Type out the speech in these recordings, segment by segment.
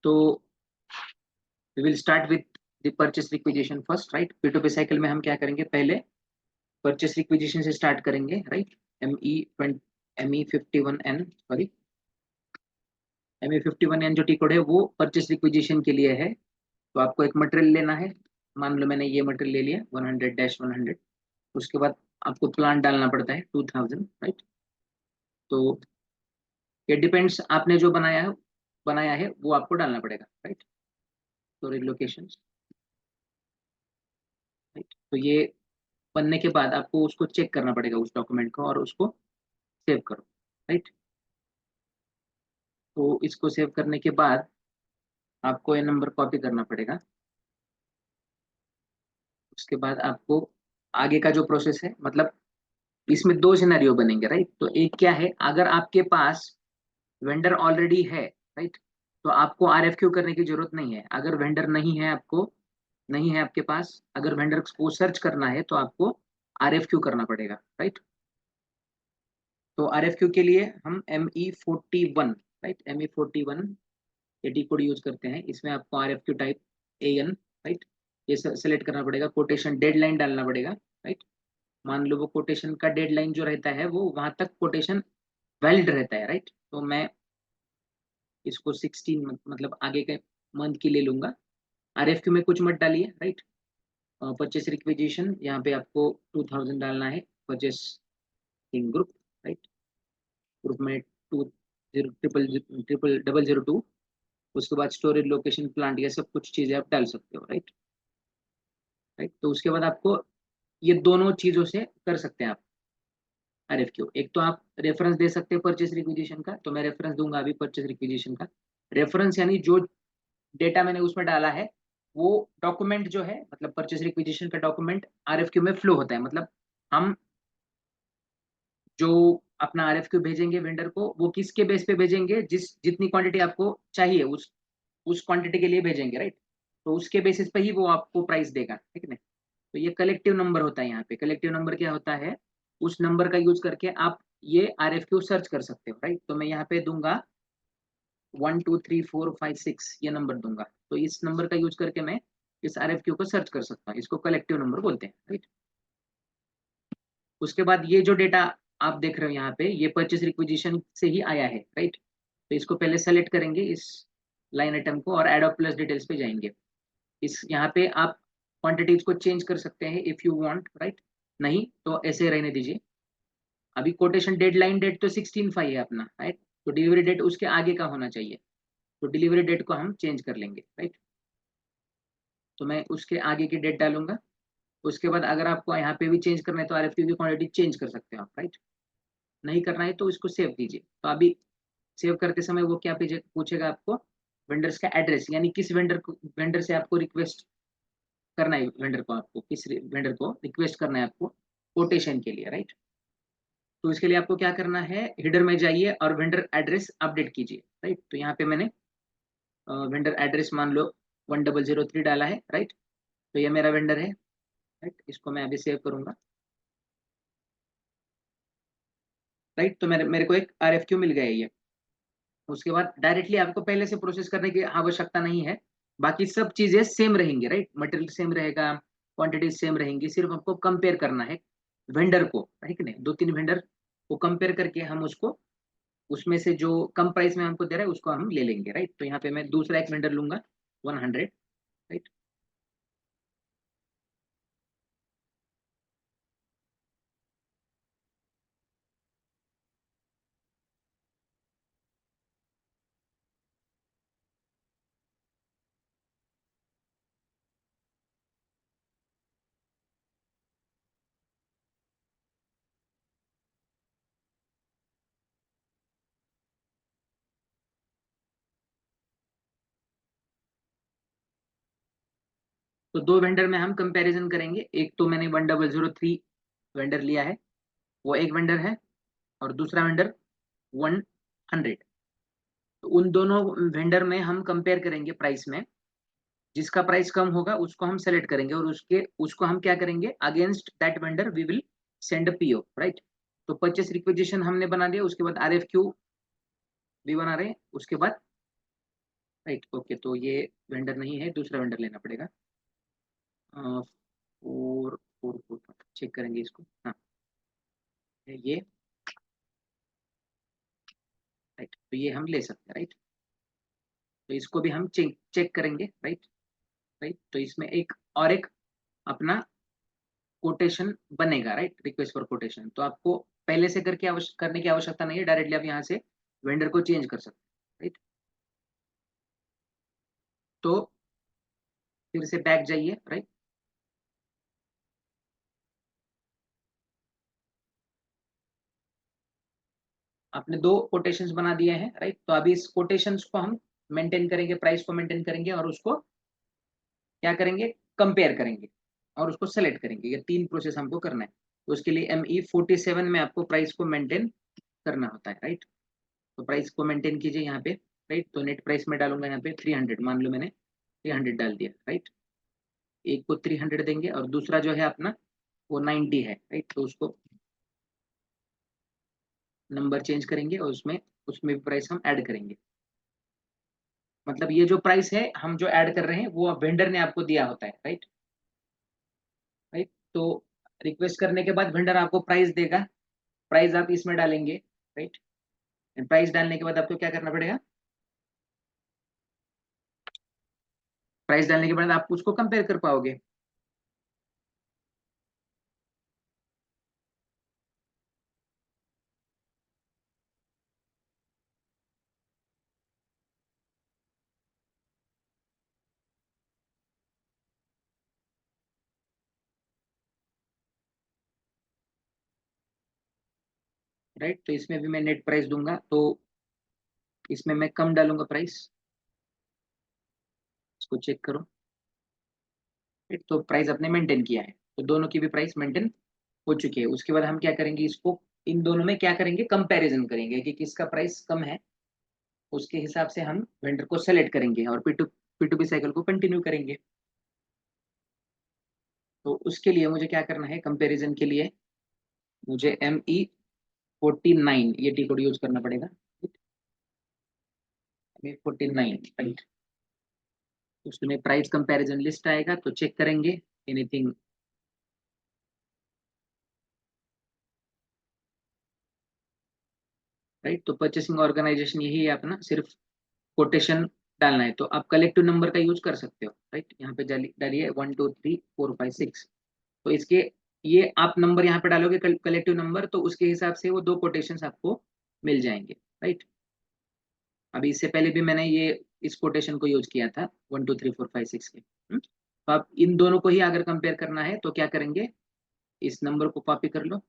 तो we will start with the purchase requisition first, right. P2P cycle में हम क्या करेंगे, पहले परचेस रिक्विजिशन से स्टार्ट करेंगे, राइट। ME51N सॉरी ME51N जो टी कोड है वो परचेस रिक्विजिशन के लिए है। तो आपको एक मटेरियल लेना है, मान लो मैंने ये मटेरियल ले लिया 100-100। उसके बाद आपको प्लान डालना पड़ता है 2000, राइट। तो ये डिपेंड्स, आपने जो बनाया है वो आपको डालना पड़ेगा, राइट। Storage locations, right. तो ये बनने के बाद आपको उसको चेक करना पड़ेगा उस डॉक्यूमेंट को, और उसको सेव करो, राइट। तो इसको सेव करने के बाद आपको ये नंबर कॉपी करना पड़ेगा। उसके बाद आपको आगे का जो प्रोसेस है, मतलब इसमें दो सिनेरियो बनेंगे, राइट। तो एक क्या है, अगर आपके पास वेंडर ऑलरेडी है, राइट, तो आपको RFQ करने की जरूरत नहीं है। अगर वेंडर नहीं है आपके पास, अगर वेंडर को सर्च करना है तो आपको RFQ करना पड़ेगा, राइट। तो RFQ के लिए हम ME41, राइट, ME41 ये डी कोड यूज करते हैं। इसमें आपको RFQ टाइप AN, राइट, ये सेलेक्ट करना पड़ेगा। कोटेशन डेडलाइन डालना पड़ेगा, राइट। मान लो वो कोटेशन का डेडलाइन जो रहता है वो वहां तक कोटेशन वैलिड रहता है, राइट। तो मैं इसको 16 मतलब आगे के मंथ की ले लूंगा। RFQ में कुछ मत डालिए, राइट। परचेस रिक्विजिशन यहाँ पे आपको 2000 डालना है। परचेस इन ग्रुप, राइट, ग्रुप में 20000002। उसके बाद स्टोरेज लोकेशन प्लांट, ये सब कुछ चीजें आप डाल सकते हो, राइट। राइट, तो उसके बाद आपको ये दोनों चीजों से कर सकते हैं आप RFQ। एक तो आप रेफरेंस दे सकते हैं परचेस रिक्विजिशन का, तो मैं रेफरेंस दूंगा अभी परचेस रिक्विजिशन का। रेफरेंस यानी जो डेटा मैंने उसमें डाला है वो डॉक्यूमेंट जो है, मतलब परचेस रिक्विजिशन का डॉक्यूमेंट RFQ में फ्लो होता है। मतलब हम जो अपना RFQ भेजेंगे वेंडर को, वो किसके बेस पे भेजेंगे, जितनी क्वांटिटी आपको चाहिए उस क्वांटिटी के लिए भेजेंगे, राइट। तो उसके बेसिस पे ही वो आपको प्राइस देगा, ठीक है। तो ये कलेक्टिव नंबर होता है। यहाँ पे कलेक्टिव नंबर क्या होता है, उस नंबर का यूज करके आप ये RFQ सर्च कर सकते हो, राइट। तो मैं यहाँ पे दूंगा 1 2 3 4 5 6, ये नंबर दूंगा। तो इस नंबर का यूज करके मैं इस RFQ को सर्च कर सकता हूँ। इसको कलेक्टिव नंबर बोलते हैं, राइट। उसके बाद ये जो डेटा आप देख रहे हो यहाँ पे, ये परचेस रिक्विजिशन से ही आया है, राइट। तो इसको पहले सेलेक्ट करेंगे इस लाइन आइटम को, और एड ऑफ प्लस डिटेल्स पे जाएंगे। इस यहाँ पे आप क्वांटिटीज को चेंज कर सकते हैं इफ यू वांट, राइट। नहीं तो ऐसे रहने दीजिए। अभी कोटेशन डेडलाइन डेट तो 16/5 है अपना, राइट। तो डिलीवरी डेट उसके आगे का होना चाहिए। तो डिलीवरी डेट को हम चेंज कर लेंगे, राइट। तो मैं उसके आगे की डेट डालूंगा। उसके बाद अगर आपको यहाँ पे भी चेंज करना है तो RFQ की क्वांटिटी चेंज कर सकते हो आप, राइट। नहीं करना है तो इसको सेव कीजिए। तो अभी सेव करते समय वो क्या पूछेगा आपको, वेंडर्स का एड्रेस, यानी किस वेंडर से आपको रिक्वेस्ट करना है, वेंडर को आपको किस वेंडर को रिक्वेस्ट करना है आपको कोटेशन के लिए, राइट। तो इसके लिए आपको क्या करना है, हेडर में जाइए और वेंडर एड्रेस अपडेट कीजिए, राइट। तो यहाँ पे मैंने वेंडर एड्रेस मान लो 1003 डाला है, राइट। तो ये मेरा वेंडर है, राइट। इसको मैं अभी सेव करूंगा, राइट। तो मेरे मेरे को एक RFQ मिल गया है ये। उसके बाद डायरेक्टली आपको पहले से प्रोसेस करने की आवश्यकता नहीं है। बाकी सब चीजें सेम रहेंगी, राइट। मटेरियल सेम रहेगा, क्वांटिटी सेम रहेंगी, सिर्फ आपको कंपेयर करना है वेंडर को, ठीक है। 2-3 वेंडर को कंपेयर करके हम उसको, उसमें से जो कम प्राइस में हमको दे रहा है उसको हम ले लेंगे, राइट। तो यहाँ पे मैं दूसरा एक वेंडर लूंगा 100, राइट। तो दो वेंडर में हम कंपैरिजन करेंगे। एक तो मैंने 1003 वेंडर लिया है, वो एक वेंडर है, और दूसरा वेंडर 100। तो उन दोनों वेंडर में हम कंपेयर करेंगे प्राइस में। जिसका प्राइस कम होगा उसको हम सेलेक्ट करेंगे, और उसको हम क्या करेंगे, against that vendor we will send a PO, right. तो परचेस रिक्विजिशन हमने बना दिया। उसके बाद RFQ भी बना रहे हैं। उसके बाद राइट। ओके, तो ये वेंडर नहीं है, दूसरा वेंडर लेना पड़ेगा। 444 चेक करेंगे इसको। हाँ, ये राइट, तो ये हम ले सकते हैं, राइट। तो इसको भी हम चेक चेक करेंगे, राइट। राइट, तो इसमें एक और एक अपना कोटेशन बनेगा, राइट, रिक्वेस्ट फॉर कोटेशन। तो आपको पहले से करने की आवश्यकता नहीं है, डायरेक्टली आप यहाँ से वेंडर को चेंज कर सकते हैं, राइट। तो फिर से बैक जाइए, राइट। आपने दो कोटेशंस बना दिए हैं, राइट। तो अभी इस कोटेशंस को हम मेंटेन करेंगे, प्राइस को मेंटेन करेंगे और उसको क्या करेंगे, कंपेयर करेंगे और उसको सेलेक्ट करेंगे। ये तीन प्रोसेस हमको करना है। तो उसके लिए ME47 में आपको प्राइस को मेंटेन करना होता है, राइट। तो प्राइस को मेंटेन कीजिए यहाँ पे, राइट। तो नेट प्राइस में डालूंगा यहाँ पे 300, मान लो मैंने 300 डाल दिया, राइट। एक को 300 देंगे और दूसरा जो है अपना वो 90 है, राइट। तो उसको नंबर चेंज करेंगे और उसमें उसमें भी प्राइस हम ऐड करेंगे। मतलब ये जो प्राइस है हम जो ऐड कर रहे हैं वो वेंडर ने आपको दिया होता है, राइट। राइट, तो रिक्वेस्ट करने के बाद वेंडर आपको प्राइस देगा, प्राइस आप इसमें डालेंगे, राइट। प्राइस डालने के बाद आपको क्या करना पड़ेगा, प्राइस डालने के बाद आप उसको कंपेयर कर पाओगे। राइट, तो इसमें भी मैं नेट प्राइस दूंगा, तो इसमें मैं कम डालूंगा प्राइस। इसको चेक करो, राइट। तो प्राइस आपने मेंटेन किया है, तो दोनों की भी प्राइस मेंटेन हो चुकी है। उसके बाद हम क्या करेंगे, इसको इन दोनों में क्या करेंगे, कंपैरिजन करेंगे कि किसका प्राइस कम है। उसके हिसाब से हम वेंडर को सेलेक्ट करेंगे और P2P साइकिल को कंटिन्यू करेंगे। तो उसके लिए मुझे क्या करना है, कंपैरिजन के लिए मुझे ME49 ये टी कोड यूज करना पड़ेगा। ME49, right. उसमें प्राइस कंपैरिजन लिस्ट आएगा, तो चेक करेंगे एनीथिंग। राइट, तो परचेसिंग ऑर्गेनाइजेशन यही है अपना, सिर्फ कोटेशन डालना है। तो आप कलेक्टिव नंबर का यूज कर सकते हो, राइट। यहाँ पे डालिए 1 2 3 4 5 6। तो इसके ये आप नंबर यहाँ पे डालोगे कलेक्टिव नंबर, तो उसके हिसाब से वो दो कोटेशंस आपको मिल जाएंगे, राइट। अभी इससे पहले भी मैंने ये इस कोटेशन को यूज किया था 1 2 3 4 5 6 के। तो आप इन दोनों को ही अगर कंपेयर करना है तो क्या करेंगे, इस नंबर को कॉपी कर लो,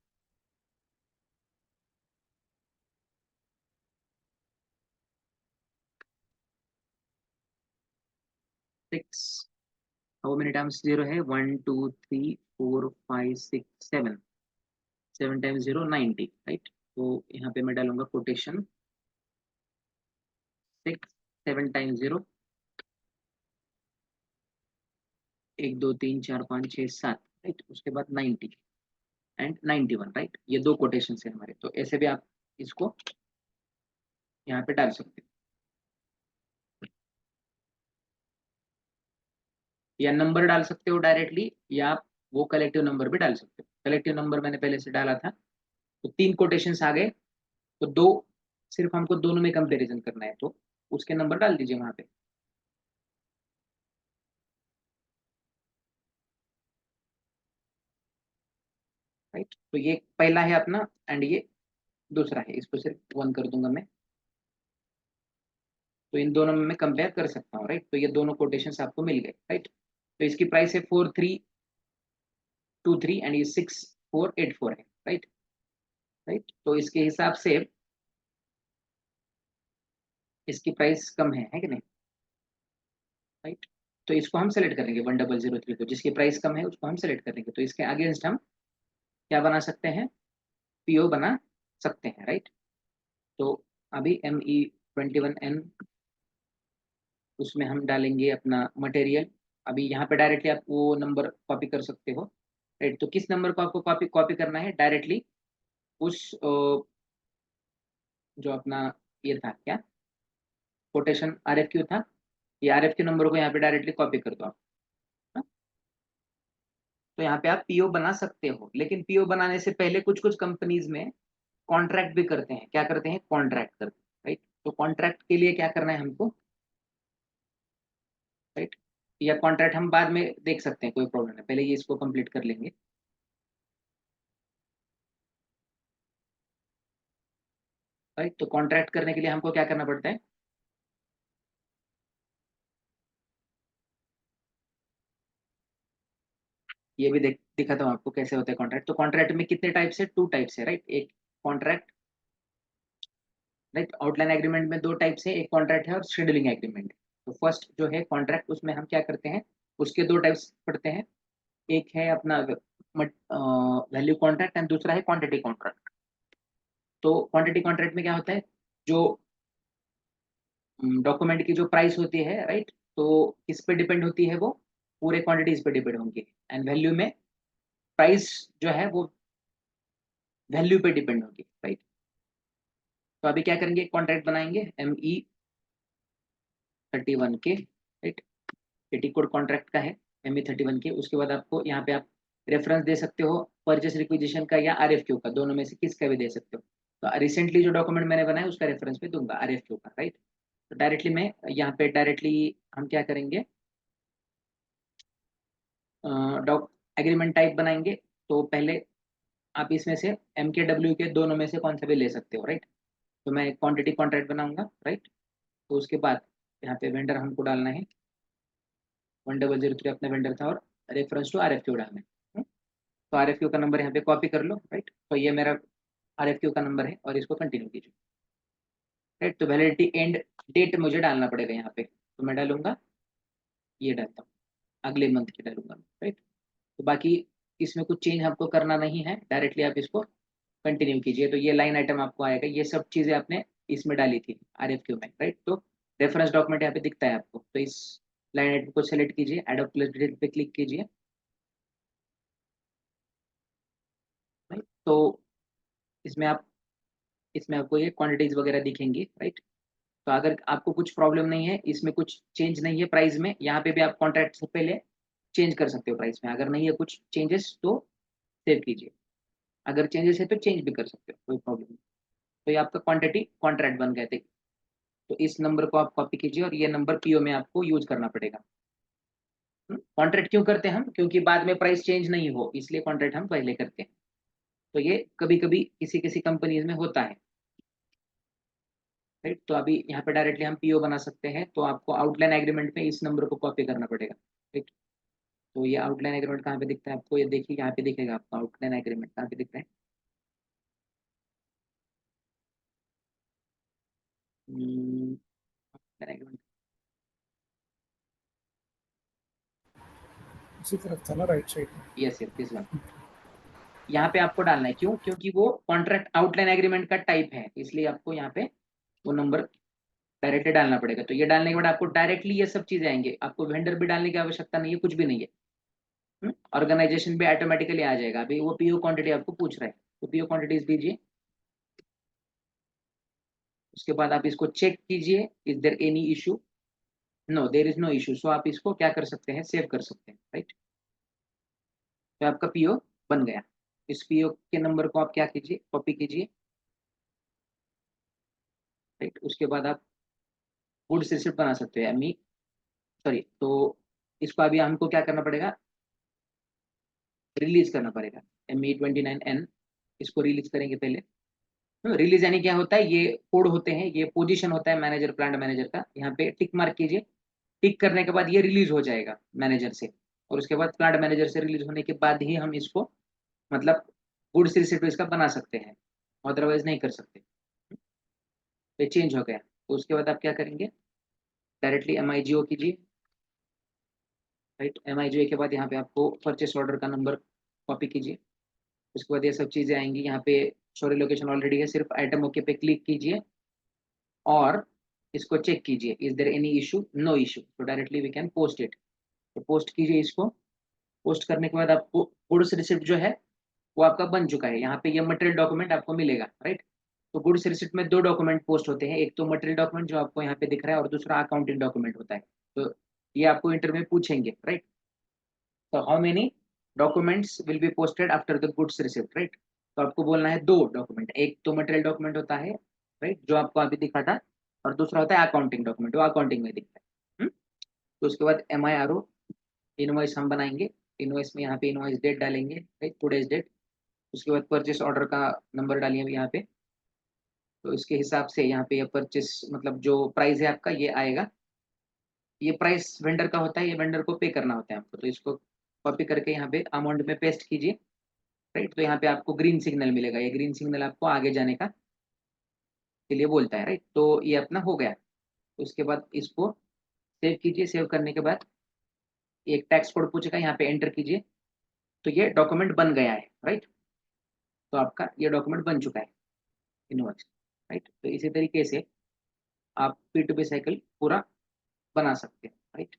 6। हाउ मेनी टाइम्स जीरो है, 1 2 3 4 5 6 7। 7 टाइम्स जीरो 90, राइट। तो यहाँ पे मैं डालूंगा कोटेशन 6, 7 टाइम्स जीरो 1 2 3 4 5 6 7, राइट। उसके बाद 90 एंड 91, राइट। ये दो कोटेशन है हमारे। तो ऐसे भी आप इसको यहाँ पे डाल सकते हो, या नंबर डाल सकते हो डायरेक्टली, या आप वो कलेक्टिव नंबर भी डाल सकते हो। कलेक्टिव नंबर मैंने पहले से डाला था, तो तीन कोटेशंस आ गए। तो दो सिर्फ हमको दोनों में कंपैरिजन करना है, तो उसके नंबर डाल दीजिए वहां पे, राइट। तो ये पहला है अपना एंड ये दूसरा है, इसको सिर्फ 1 कर दूंगा मैं। तो इन दोनों में मैं कंपेयर कर सकता हूँ, राइट। तो ये दोनों कोटेशंस आपको मिल गए, राइट। तो इसकी प्राइस है 4323 एंड ये 6484 है, राइट। राइट, तो इसके हिसाब से इसकी प्राइस कम है कि नहीं, राइट। तो इसको हम सेलेक्ट करेंगे 1003 को, जिसकी प्राइस कम है उसको हम सेलेक्ट करेंगे। तो इसके अगेंस्ट हम क्या बना सकते हैं, PO बना सकते हैं, राइट। तो अभी ME21N, उसमें हम डालेंगे अपना मटेरियल। अभी यहाँ पे डायरेक्टली आप वो नंबर कॉपी कर सकते हो, राइट। तो किस नंबर को आपको कॉपी कॉपी करना है डायरेक्टली, उस जो अपना ये था क्या, कोटेशन RFQ था, ये आरएफ के नंबर को यहाँ पे डायरेक्टली कॉपी कर दो आप। हाँ? तो यहाँ पे आप पीओ बना सकते हो, लेकिन पीओ बनाने से पहले कुछ कुछ कंपनीज में कॉन्ट्रैक्ट भी करते हैं। क्या करते हैं? कॉन्ट्रैक्ट करते हैं, राइट। तो कॉन्ट्रैक्ट के लिए क्या करना है हमको, राइट, या कॉन्ट्रैक्ट हम बाद में देख सकते हैं, कोई प्रॉब्लम नहीं, पहले ये इसको कंप्लीट कर लेंगे, राइट। तो कॉन्ट्रैक्ट करने के लिए हमको क्या करना पड़ता है, ये भी दिखाता हूँ आपको कैसे होता है कॉन्ट्रैक्ट। तो कॉन्ट्रैक्ट में कितने टाइप्स है? 2 टाइप्स है, राइट। एक कॉन्ट्रैक्ट, राइट, आउटलाइन एग्रीमेंट में 2 टाइप्स है, एक कॉन्ट्रैक्ट है और शेड्यूलिंग एग्रीमेंट। तो फर्स्ट जो है कॉन्ट्रैक्ट, उसमें हम क्या करते हैं, उसके 2 टाइप्स पढ़ते हैं। एक है अपना वैल्यू कॉन्ट्रैक्ट एंड दूसरा है क्वांटिटी कॉन्ट्रैक्ट। तो क्वांटिटी कॉन्ट्रैक्ट में क्या होता है, जो डॉक्यूमेंट की जो प्राइस होती है, राइट, तो किस पे डिपेंड होती है वो, पूरे क्वांटिटीज पे डिपेंड होंगी। एंड वैल्यू में प्राइस जो है वो वैल्यू पे डिपेंड होगी, राइट। तो अभी क्या करेंगे, कॉन्ट्रैक्ट बनाएंगे ME31 के, राइट, एटी कोड कॉन्ट्रैक्ट का है ME31 के। उसके बाद आपको यहाँ पे आप रेफरेंस दे सकते हो परचेस रिक्विजिशन का या RFQ का, दोनों में से किसका भी दे सकते हो। तो रिसेंटली जो डॉक्यूमेंट मैंने बनाया उसका रेफरेंस पे दूंगा, RFQ का, राइट। तो डायरेक्टली मैं यहाँ पे डायरेक्टली हम क्या करेंगे, डॉक एग्रीमेंट टाइप बनाएंगे। तो पहले आप इसमें से MKW के दोनों में से कौन सा भी ले सकते हो, राइट। तो मैं क्वांटिटी कॉन्ट्रैक्ट बनाऊंगा, राइट। तो उसके बाद यहाँ पे वेंडर हमको डालना है 1003 अपना वेंडर था, और रेफरेंस टू RFQ डालना है। तो RFQ का नंबर यहाँ पे कॉपी कर लो, राइट। तो ये मेरा RFQ का नंबर है और इसको कंटिन्यू कीजिए, राइट। तो वैलिडिटी एंड डेट मुझे डालना पड़ेगा यहाँ पे, तो मैं डालूंगा, ये डालता हूँ, अगले मंथ की डालूंगा, राइट। तो बाकी इसमें कुछ चेंज आपको करना नहीं है, डायरेक्टली आप इसको कंटिन्यू कीजिए। तो ये लाइन आइटम आपको आएगा, ये सब चीज़ें आपने इसमें डाली थी RFQ में, राइट। तो रेफरेंस डॉक्यूमेंट यहाँ पे दिखता है आपको, तो इस लाइन आइटम को सेलेक्ट कीजिए, एडोब प्लस डिटेल पे क्लिक कीजिए, राइट। तो इसमें आप, इसमें आपको ये क्वांटिटीज वगैरह दिखेंगी, राइट। तो अगर आपको कुछ प्रॉब्लम नहीं है, इसमें कुछ चेंज नहीं है प्राइस में, यहाँ पे भी आप कॉन्ट्रैक्ट से पहले चेंज कर सकते हो प्राइस में। अगर नहीं है कुछ चेंजेस तो सेव कीजिए, अगर चेंजेस है तो चेंज भी कर सकते हो, कोई प्रॉब्लम नहीं। तो ये आपका क्वांटिटी कॉन्ट्रैक्ट बन गए थे। तो इस नंबर को आप कॉपी कीजिए और ये नंबर पीओ में आपको यूज करना पड़ेगा। कॉन्ट्रैक्ट क्यों करते हैं हम, क्योंकि बाद में प्राइस चेंज नहीं हो, इसलिए कॉन्ट्रैक्ट हम पहले करते हैं। तो ये कभी कभी किसी किसी कंपनीज में होता है, राइट। तो अभी यहाँ पे डायरेक्टली हम पीओ बना सकते हैं, तो आपको आउटलाइन एग्रीमेंट में इस नंबर को कॉपी करना पड़ेगा, ठीक। तो ये आउटलाइन एग्रीमेंट कहाँ पे दिखता है आपको, ये देखिए यहाँ पे दिखेगा आपको, आउटलाइन एग्रीमेंट कहाँ पे दिख रहा है, आउटलाइन एग्रीमेंट, उसी तरफ था ना, राइट साइड में। Yes yes this one. यहाँ पे आपको डालना है, क्यों, क्योंकि वो कॉन्ट्रैक्ट आउटलाइन एग्रीमेंट का टाइप है, इसलिए आपको यहाँ पे वो नंबर डायरेक्टली डालना पड़ेगा। तो ये डालने के बाद आपको डायरेक्टली ये सब चीजें आएंगे, आपको वेंडर भी डालने की आवश्यकता नहीं है, कुछ भी नहीं है। ऑर्गेनाइजेशन भी ऑटोमेटिकली आ जाएगा। अभी वो पीओ क्वांटिटी आपको पूछ रहा है, तो पीओ क्वांटिटीज दीजिए। उसके बाद आप इसको चेक कीजिए, is there any issue, no there is no issue. So आप इसको क्या कर सकते हैं, सेव कर सकते हैं, राइट। तो आपका पीओ बन गया। इस पीओ के नंबर को आप क्या कीजिए, कॉपी कीजिए, राइट। उसके बाद आप गुड्स रिसिप्ट बना सकते हैं, एमई, सॉरी। तो इसको अभी हमको क्या करना पड़ेगा, रिलीज करना पड़ेगा, ME29N, इसको रिलीज करेंगे पहले। रिलीज यानी क्या होता है, ये कोड होते हैं, ये पोजीशन होता है मैनेजर, प्लांट मैनेजर का। यहाँ पे टिक मार्क कीजिए, टिक करने के बाद ये रिलीज हो जाएगा मैनेजर से, और उसके बाद प्लांट मैनेजर से रिलीज होने के बाद ही हम इसको, मतलब गुड्स रिसिप्ट इसका बना सकते हैं, अदरवाइज नहीं कर सकते। तो चेंज हो गया। तो उसके बाद आप क्या करेंगे, डायरेक्टली MIGO कीजिए, राइट। MIGO के बाद यहाँ पे आपको परचेस ऑर्डर का नंबर कॉपी कीजिए। उसके बाद ये सब चीज़ें आएंगी, यहाँ पे शोरी लोकेशन ऑलरेडी है, सिर्फ आइटम ओके पे क्लिक कीजिए और इसको चेक कीजिए, is there any issue, no issue. तो directly we can post it. तो पोस्ट कीजिए इसको। पोस्ट करने के बाद आपको गुड्स रिसिप्ट जो है वो आपका बन चुका है। यहाँ पे ये मटेरियल डॉक्यूमेंट आपको मिलेगा, राइट। तो गुड्स रिसिप्ट में 2 डॉक्यूमेंट पोस्ट होते हैं, एक तो मटेरियल डॉक्यूमेंट जो आपको यहाँ पे दिख रहा है, और दूसरा अकाउंटिंग डॉक्यूमेंट होता है। तो ये आपको इंटरव्यू में पूछेंगे, राइट। तो how many documents will be posted after the goods received, right. तो आपको बोलना है 2 डॉक्यूमेंट, एक तो मटेरियल डॉक्यूमेंट होता है, राइट, जो आपको अभी दिखा था, और दूसरा होता है अकाउंटिंग डॉक्यूमेंट, वो अकाउंटिंग में दिखता है। तो उसके बाद MIRO इनवॉइस हम बनाएंगे। इनवॉइस में यहाँ पे इनवॉइस डेट डालेंगे, राइट, टुडेज डेट। उसके बाद परचेस ऑर्डर का नंबर डालिए यहाँ पे। तो इसके हिसाब से यहाँ पे ये परचेस मतलब जो प्राइस है आपका ये आएगा। ये प्राइस वेंडर का होता है, ये वेंडर को पे करना होता है आपको। तो इसको कॉपी करके यहाँ पे अमाउंट में पेस्ट कीजिए, राइट। तो यहाँ पे आपको ग्रीन सिग्नल मिलेगा, ये ग्रीन सिग्नल आपको आगे जाने का के लिए बोलता है, राइट। तो ये अपना हो गया। उसके बाद इसको सेव कीजिए। सेव करने के बाद एक टैक्स कोड पूछेगा, यहाँ पे एंटर कीजिए। तो ये डॉक्यूमेंट बन गया है, राइट। तो आपका ये डॉक्यूमेंट बन चुका है, इनवॉइस, राइट। तो इसी तरीके से आप P2P साइकिल पूरा बना सकते हैं, राइट।